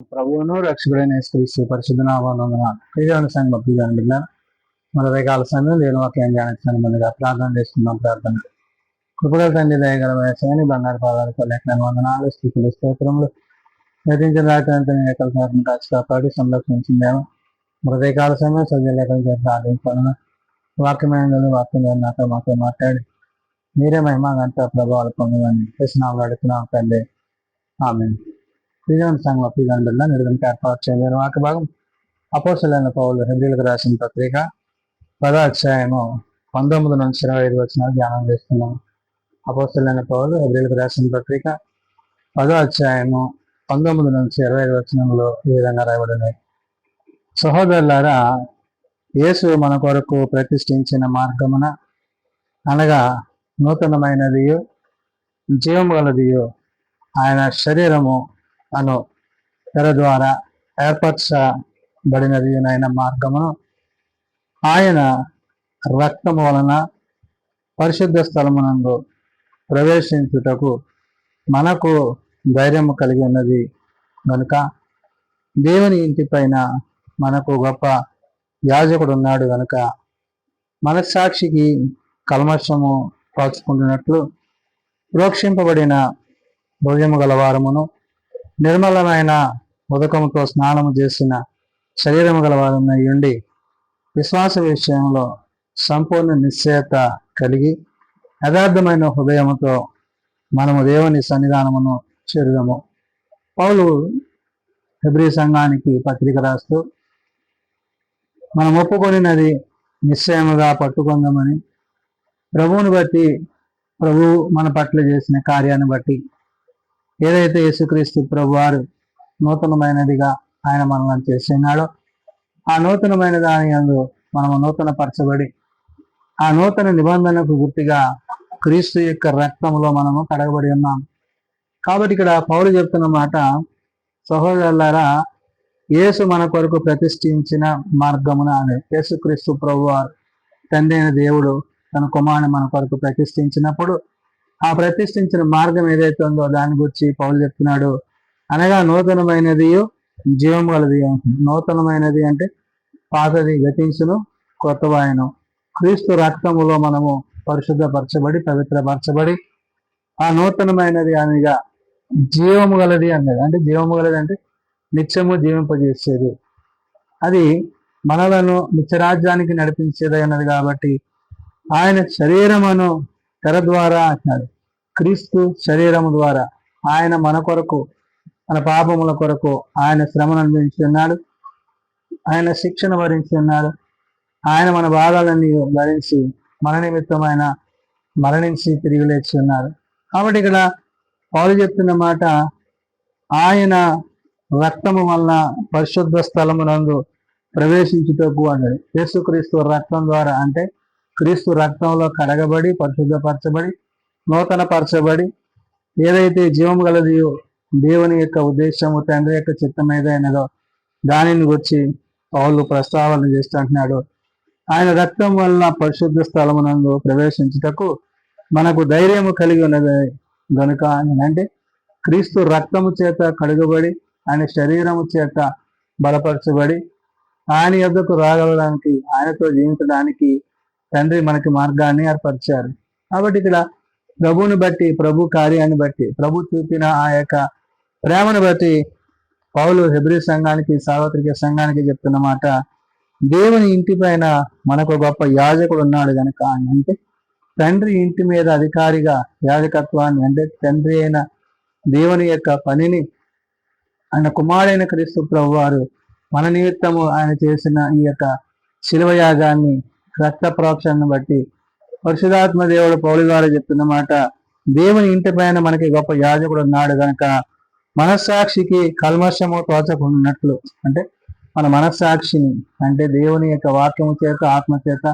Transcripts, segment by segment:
ప్రభువును రక్షకుడైన యేసుక్రీస్తు పరిశుద్ధ నామమున క్రీడాను సంఘం పూజాను బిడ్డ మన రేగాల సమయం లేని వాక్యం ధ్యానిస్తాను ముందుగా ప్రార్థన చేస్తున్నాం. ప్రార్థన కృపగల తండ్రి దయగల వేసని బంగారు పాదాలకు లేఖన వందనాలు స్థితులు స్తోత్రములు నటించిన రాత్రి ఏకల్పాలను కాచి కాపాడి సంరక్షించిందేమో హృదయకాల సమయం సజ్జలేఖలు చేసి ప్రార్థించాను. వాక్యమైన వాక్యం నాతో మాతో మాట్లాడి మీరే మహిమాగంతా ప్రభావాలు పొందమని చేసినాము అడుగుతున్నాం తండ్రి. ఆమె క్రీడాను సంఘం పూజాను బిడ్డ నిర్గమికి ఏర్పాటు చేయలేని వాక్య భాగం అపోస్తలులైన పౌలు హెబ్రీయులకు రాసిన పత్రిక 10వ అధ్యాయము 19 నుంచి 25 వచనాలు ధ్యానం చేస్తున్నాము. అపోస్తలులైన పౌలు హెబ్రీయులకు రాసిన పత్రిక 10వ అధ్యాయము 19 నుంచి 25 వచనంలో ఈ విధంగా రాయబడినాయి. సహోదరులారా, యేసు మన కొరకు ప్రతిష్ఠించిన మార్గమున అనగా నూతనమైనదియు జీవము గలదియు ఆయన శరీరము అను తెర ద్వారా ఏర్పరచబడినది అయిన మార్గమును ఆయన రక్తము వలన పరిశుద్ధ స్థలమునందు ప్రవేశించుటకు మనకు ధైర్యము కలిగి ఉన్నది కనుక దేవుని ఇంటి పైన మనకు గొప్ప యాజకుడు ఉన్నాడు కనుక మనస్సాక్షికి కల్మషము కాచుకుంటున్నట్లు ప్రోక్షింపబడిన భోజము గలవారమును నిర్మలమైన ఉదకముతో స్నానము చేసిన శరీరము గలవారమై ఉండి విశ్వాస విషయంలో సంపూర్ణ నిశ్చయత కలిగి యథార్థమైన హృదయముతో మనము దేవుని సన్నిధానమును చేరుదము. పౌలు హెబ్రీ సంఘానికి పత్రిక రాస్తూ మనం ఒప్పుకొనినది నిశ్చయముగా పట్టుకుందామని ప్రభువుని బట్టి, ప్రభు మన పట్ల చేసిన కార్యాన్ని బట్టి, ఏదైతే యేసుక్రీస్తు ప్రభు వారు నూతనమైనదిగా ఆయన మనల్ని చేసినాడో ఆ నూతనమైన దాని యందు మనము నూతన పరచబడి ఆ నూతన నిబంధనకు గుర్తుగా క్రీస్తు యొక్క రక్తంలో మనము కడగబడి ఉన్నాం. కాబట్టి ఇక్కడ పౌలు చెప్తున్న మాట, సహోదరులారా, యేసు మన కొరకు ప్రతిష్ఠించిన మార్గమున అని యేసుక్రీస్తు ప్రభు వారు తండ్రి అయిన దేవుడు తన కుమారుని మన కొరకు ప్రతిష్ఠించినప్పుడు ఆ ప్రతిష్ఠించిన మార్గం ఏదైతే ఉందో దాని గురించి పౌలు చెప్తున్నాడు. అనగా నూతనమైనది జీవం గలది. నూతనమైనది అంటే పాతది గతించును, కొత్తవాయను. క్రీస్తు రక్తములో మనము పరిశుద్ధపరచబడి పవిత్రపరచబడి ఆ నూతనమైనది అనగా జీవము గలది అన్నది. అంటే జీవము గలది అంటే నిత్యము జీవింపజేసేది, అది మనలను నిత్యరాజ్యానికి నడిపించేది అన్నది. కాబట్టి ఆయన శరీరమును తెర ద్వారా అంటున్నాడు. క్రీస్తు శరీరము ద్వారా ఆయన మన కొరకు, మన పాపముల కొరకు ఆయన శ్రమను అనుభవించి ఉన్నాడు, ఆయన శిక్షణ భరించి ఉన్నాడు, ఆయన మన బాధలన్నీ భరించి మన నిమిత్తం ఆయన మరణించి తిరిగి లేచి ఉన్నారు. కాబట్టి ఇక్కడ పౌలు చెప్తున్న మాట, ఆయన రక్తము వలన పరిశుద్ధ స్థలమునందు ప్రవేశించుటకు అన్నాడు. యేసుక్రీస్తు రక్తం ద్వారా అంటే క్రీస్తు రక్తంలో కడగబడి పరిశుద్ధపరచబడి నూతన పరచబడి ఏదైతే జీవం గలదియో దేవుని యొక్క ఉద్దేశము తండ్రి యొక్క చిత్తం ఏదైనదో దానిని వచ్చి పౌలు ప్రస్తావన చేస్తుంటున్నాడు. ఆయన రక్తం వలన పరిశుద్ధ స్థలమునందు ప్రవేశించుటకు మనకు ధైర్యము కలిగి ఉన్నది గనుక అంటే క్రీస్తు రక్తము చేత కడుగబడి ఆయన శరీరము చేత బలపరచబడి ఆయన యొద్దకు రాగలడానికి, ఆయనతో జీవించడానికి తండ్రి మనకి మార్గాన్ని ఏర్పరిచారు. కాబట్టి ఇక్కడ ప్రభువుని బట్టి, ప్రభు కార్యాన్ని బట్టి, ప్రభు చూపిన ఆ యొక్క ప్రేమను బట్టి పౌలు హెబ్రీ సంఘానికి, సార్వత్రిక సంఘానికి చెప్తున్న మాట, దేవుని ఇంటి పైన మనకు గొప్ప యాజకుడు ఉన్నాడు కనుక అంటే తండ్రి ఇంటి మీద అధికారిగా యాజకత్వాన్ని అంటే తండ్రి అయిన దేవుని యొక్క పనిని ఆయన కుమారుడైన క్రీస్తు ప్రభు వారు మన నిమిత్తము ఆయన చేసిన ఈ యొక్క శిలువ యాగాన్ని, రక్త ప్రోక్షణను బట్టి పరిశుధాత్మ దేవుడు పౌలు గారు చెప్తున్న మాట, దేవుని ఇంటి పైన మనకి గొప్ప యాజకుడు ఉన్నాడు కనుక మనస్సాక్షికి కల్మషము తోచకున్నట్లు అంటే మన మనస్సాక్షిని అంటే దేవుని యొక్క వాక్యము చేత, ఆత్మ చేత,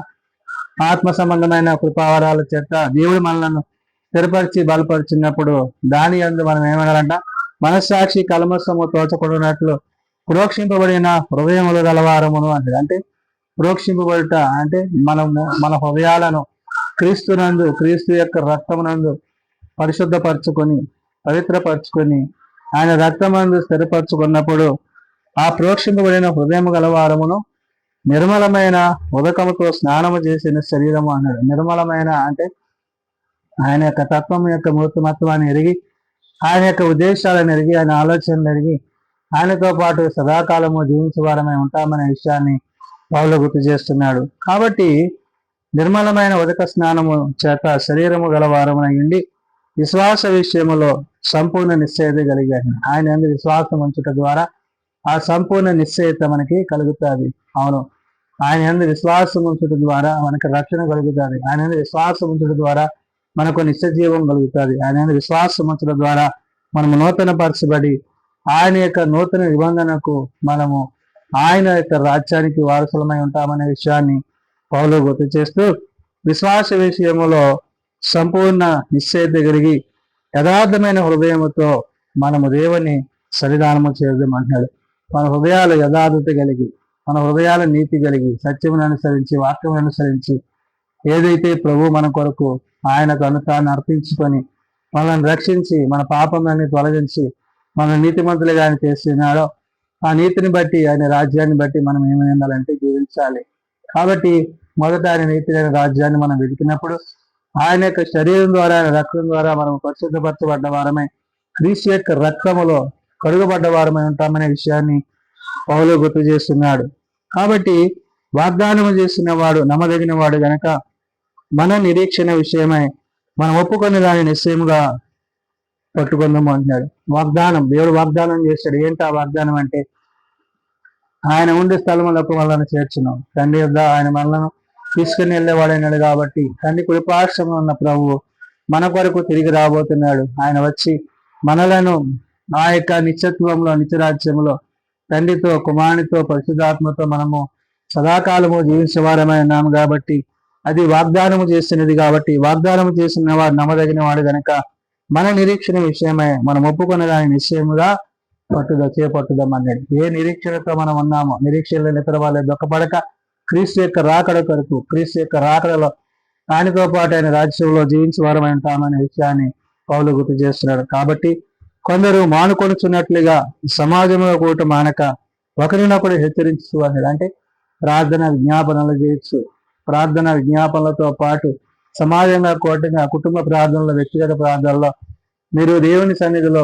ఆత్మ సంబంధమైన కృపావరాల చేత దేవుడు మనలను స్థిరపరిచి బలపరిచినప్పుడు దాని యందు మనం ఏమనాలంట, మనస్సాక్షి కల్మషము తోచకున్నట్లు ప్రోక్షింపబడిన హృదయములు గలవారమును అంటాడు. అంటే ప్రోక్షింపబడుట అంటే మనము మన హృదయాలను క్రీస్తు యొక్క రక్తమునందు పరిశుద్ధపరచుకొని పవిత్రపరచుకొని ఆయన రక్తమందు స్థిరపరచుకున్నప్పుడు ఆ ప్రోక్షింపబడిన హృదయం గలవారమును నిర్మలమైన ఉదకముతో స్నానము చేసిన శరీరము అన్నాడు. నిర్మలమైన అంటే ఆయన యొక్క తత్వం యొక్క మూర్తిమత్వాన్ని ఎరిగి, ఆయన యొక్క ఉద్దేశాలను ఎరిగి, ఆయన ఆలోచనలు ఎరిగి, ఆయనతో పాటు సదాకాలము జీవించేవారమై ఉంటామనే విషయాన్ని పౌలు గుర్తు చేస్తున్నాడు. కాబట్టి నిర్మలమైన ఉదక స్నానము చేత శరీరము గలవారమున ఉండి విశ్వాస విషయములో సంపూర్ణ నిశ్చయత కలిగాడు. ఆయన యందు విశ్వాసం ఉంచుట ద్వారా ఆ సంపూర్ణ నిశ్చయత మనకి కలుగుతుంది. అవును, ఆయన యందు విశ్వాసం ఉంచుట ద్వారా మనకి రక్షణ కలుగుతుంది. ఆయన యందు విశ్వాసం ఉంచుట ద్వారా మనకు నిత్య జీవం కలుగుతుంది. ఆయన యందు విశ్వాసం ఉంచడం ద్వారా మనము నూతన పరచబడి ఆయన యొక్క నూతన నిబంధనకు మనము ఆయన యొక్క రాజ్యానికి వారసులమై ఉంటామనే విషయాన్ని పౌలు గుర్తు చేస్తూ, విశ్వాస విషయములో సంపూర్ణ నిశ్చయత కలిగి యథార్థమైన హృదయముతో మనము దేవుని సన్నిధానము చేద్దామంటున్నాడు. మన హృదయాలు యథార్థత కలిగి, మన హృదయాల నీతి కలిగి, సత్యమును అనుసరించి, వాక్యమును అనుసరించి, ఏదైతే ప్రభు మన కొరకు ఆయనకు తాను అర్పించుకొని మనల్ని రక్షించి మన పాపములన్నీ తొలగించి మన నీతిమంతులుగా ఆయన చేస్తున్నాడో ఆ నీతిని బట్టి, ఆయన రాజ్యాన్ని బట్టి మనం ఏమై ఉండాలంటే జీవించాలి. కాబట్టి మొదట ఆయన నీతిని రాజ్యాన్ని మనం వెతికినప్పుడు ఆయన యొక్క శరీరం ద్వారా, ఆయన రక్తం ద్వారా మనం పరిశుద్ధపరచబడ్డ వారమై క్రీస్తు యొక్క రక్తములో కడుగబడ్డ వారమై ఉంటామనే విషయాన్ని పౌలు గుర్తు చేస్తున్నాడు. కాబట్టి వాగ్దానము చేసిన వాడు నమ్మదగిన వాడు గనక మన నిరీక్షణ విషయమై మనం ఒప్పుకొని దాన్ని నిశ్చయముగా పట్టుకుందాము అంటున్నాడు. వాగ్దానం, దేవుడు వాగ్దానం చేశాడు. ఏంటి ఆ వాగ్దానం అంటే, ఆయన ఉండే స్థలములకు మనల్ని చేర్చున్నాం. తండ్రి యొద్ద ఆయన మనలను తీసుకుని వెళ్ళేవాడైనాడు. కాబట్టి తండ్రి కృపాశ్రమంలో ఉన్న ప్రభువు మన కొరకు తిరిగి రాబోతున్నాడు. ఆయన వచ్చి మనలను ఆ యొక్క నిత్యత్వంలో, నిత్యరాజ్యంలో తండ్రితో, కుమారునితో, పరిశుద్ధాత్మతో మనము సదాకాలము జీవించేవారమై ఉన్నాము. కాబట్టి అది వాగ్దానము చేసినది. కాబట్టి వాగ్దానము చేసిన వాడు నమ్మదగిన వాడు గనక మన నిరీక్షణ విషయమై మనం ఒప్పుకున్న దాని నిశ్చయముగా చేపట్టుదామన్నాడు. ఏ నిరీక్షణతో మనం ఉన్నామో, నిరీక్షణలో నిద్ర వాళ్ళ దొక్కపడక క్రీస్తు యొక్క రాకడ కొరకు, క్రీస్తు యొక్క రాకడలో ఆయనతో పాటు ఆయన రాజ్యంలో జీవించే వారమై ఉంటామనే విషయాన్ని పౌలు గుర్తు చేస్తున్నాడు. కాబట్టి కొందరు మానుకొనుచున్నట్లుగా సమాజంలో కూడా మానక ఒకరినొకడు హెచ్చరించు అన్నాడు. అంటే ప్రార్థన విజ్ఞాపనలు చేయొచ్చు. ప్రార్థన విజ్ఞాపనలతో పాటు సమాజంగా కోటగా కుటుంబ ప్రార్థనలో, వ్యక్తిగత ప్రార్థనలో మీరు దేవుని సన్నిధిలో,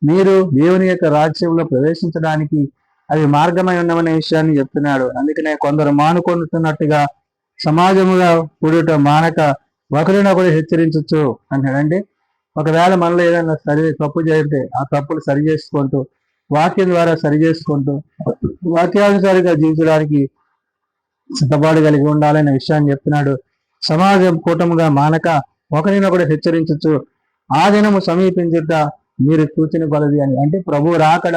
మీరు దేవుని యొక్క రాజ్యంలో ప్రవేశించడానికి అవి మార్గమై ఉన్నామనే విషయాన్ని చెప్తున్నాడు. అందుకనే కొందరు మానుకొనుతున్నట్టుగా సమాజముగా కూడుట మానక ఒకరినొకరు హెచ్చరించచ్చు అంటాడంటే, ఒకవేళ మనలో ఏదైనా తప్పు చేస్తే ఆ తప్పులు సరి చేసుకుంటూ, వాక్యం ద్వారా సరి చేసుకుంటూ, వాక్యానుసారిగా జీవించడానికి సిద్ధపాటు కలిగి ఉండాలనే విషయాన్ని చెప్తున్నాడు. సమాజం కూటముగా మానక ఒకరినొకడు హెచ్చరించచ్చు. ఆ దినము సమీపించుట మీరు సూచన కొలది అని. అంటే ప్రభు రాకడ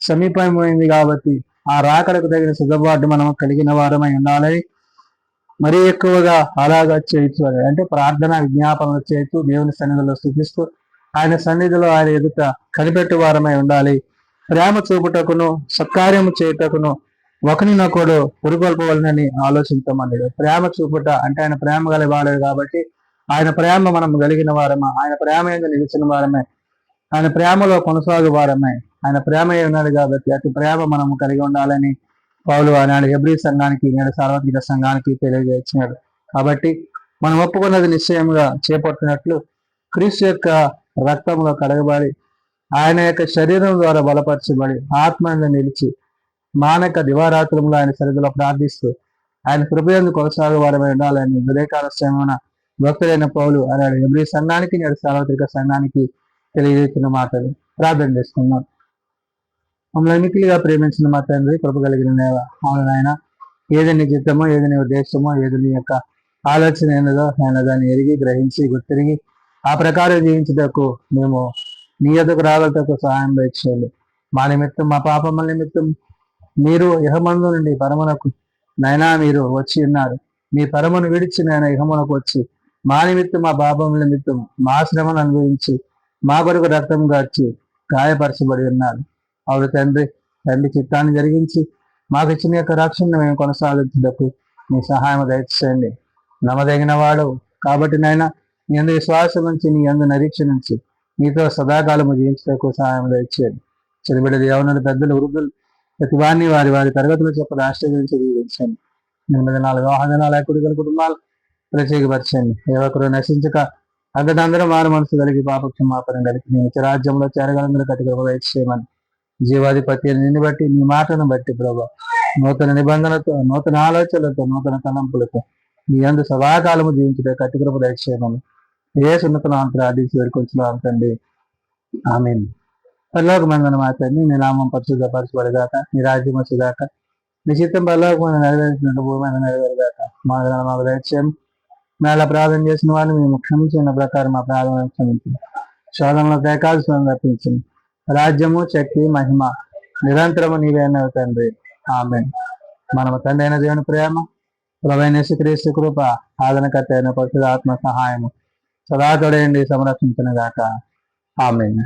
సమీపమైంది కాబట్టి ఆ రాకడకు తగిన సిద్ధపాటు మనం కలిగిన వారమై ఉండాలని మరీ ఎక్కువగా అలాగా చేయొచ్చు. అంటే ప్రార్థన విజ్ఞాపనలు చేయొచ్చు, దేవుని సన్నిధిలో స్థుతిస్తూ ఆయన సన్నిధిలో ఆయన ఎదుట కనిపెట్టు వారమై ఉండాలి. ప్రేమ చూపుటకును సత్కార్యము చేయుటకును ఒకరినొకడు పురుగొల్పవలనని ఆలోచించమన్నాడు. ప్రేమ చూపుట అంటే ఆయన ప్రేమ గలవాడు కాబట్టి ఆయన ప్రేమ మనం కలిగిన వారమా, ఆయన ప్రేమ మీద నిలిచిన వారమే, ఆయన ప్రేమలో కొనసాగు వారమే, ఆయన ప్రేమ ఉన్నాడు కాబట్టి అతి ప్రేమ మనం కలిగి ఉండాలని పౌలు ఆనాడు హెబ్రీ సంఘానికి, నేడు సార్వత్రిక సంఘానికి తెలియజేసినాడు. కాబట్టి మనం ఒప్పుకున్నది నిశ్చయంగా చేపట్టినట్లు క్రీస్తు యొక్క రక్తంలో కడగబడి ఆయన యొక్క శరీరం ద్వారా బలపరచబడి ఆత్మగా నిలిచి మానక దివారాత్రంలో ఆయన సరిధిలో ప్రార్థిస్తూ ఆయన కృపయందు కొనసాగు వారమై ఉండాలని ఉదయకాల సమయమున భక్తులైన పౌలు అలాంటి హెబ్రీ సంఘానికి, నేడు సార్వత్రిక సంఘానికి తెలియజేసిన మాటలు ప్రార్థన చేసుకున్నాం. మమ్మల్ని మిక్కిలిగా ప్రేమించిన మా తండ్రి, కృప కలిగిన ఆయన, ఏది నీ చిత్తమో, ఏది నీ ఉద్దేశమో, ఏది నీ యొక్క ఆలోచన అయినదో ఆయన దాన్ని ఎరిగి గ్రహించి గుర్తిరిగి ఆ ప్రకారం జీవించుటకు మేము నీ ఎదుకు రాగలటకు సహాయం చేయాలి. మా నిమిత్తం, మా పాపముల నిమిత్తం మీరు ఇహమందు నుండి పరమునకు నైనా మీరు వచ్చి ఉన్నారు. మీ పరమును విడిచి నేను ఇహమునకు వచ్చి మా నిమిత్తం, మా పాపముల నిమిత్తం మా శ్రమను అనుభవించి మా కొరకు రక్తం గార్చి గాయపరచబడి ఉన్నారు. అవును తండ్రి, తండ్రి చిత్తాన్ని జరిగించి మాకు ఇచ్చిన యొక్క రక్షణ మేము కొనసాగించుటకు మీ సహాయం దయచేయండి. నమ్మదగిన వాడు కాబట్టి నాయన నీ అందు విశ్వాసం నుంచి, నీ అందు నిరీక్ష నుంచి మీతో సదాకాలము జీవించడానికి సహాయం దయచేయండి. చదిబిడ్డలు యవనులు పెద్దలు వృద్ధులు ప్రతి వారిని వారి వారి తరగతులు చెప్పని ఆశ్రయించి జీవించండి. 8 వాహనాల కుడిగల కుటుంబాలు ప్రత్యేకపరచండి. ఏ ఒక్కరు నశించక అందరూ మారు మనసు కలిగి పాపక్షమాపణ కలిగి నీ రాజ్యంలో చేరగలందరూ కట్టుకు దయచేయమని జీవాధిపత్యాన్ని నిన్ను బట్టి నీ మాటను బట్టి ప్రభా నూతన నిబంధనలతో నూతన ఆలోచనలతో నూతన తలంపులతో నీ అందు సదాకాలము జీవించే కట్టుకృప దయచేయమని ఏ సున్నతను ప్రార్థించి వేడుకొంచున్నాం తండ్రి. ఆమేన్. పరలోకమందున మా తండ్రి నీ నామం పరిశుద్ధపరచబడగాక, నీ రాజ్యం వచ్చేదాక, నీ చిత్తం పరలోకమైన నెరవేర్చినట్టు భూమి మీద నెరవేరుగాక. మాకు దయచేయం. మేళ ప్రార్థన చేసిన వారిని మేము క్షమించిన ప్రకారం మా ప్రార్థన క్షమించింది. శోధనలో తేకాల్సిన తప్పించింది. రాజ్యము శక్తి మహిమ నిరంతరము నీవేనా తండ్రి. ఆమేన్. మనము తండ్రి అయిన దేవుని ప్రేమ, ప్రభువైన యేసుక్రీస్తు కృప, ఆదరణకర్త అయిన పరిశుద్ధాత్మ సహాయము సదా తోడేయండి సంరక్షించును గాక. ఆమేన్.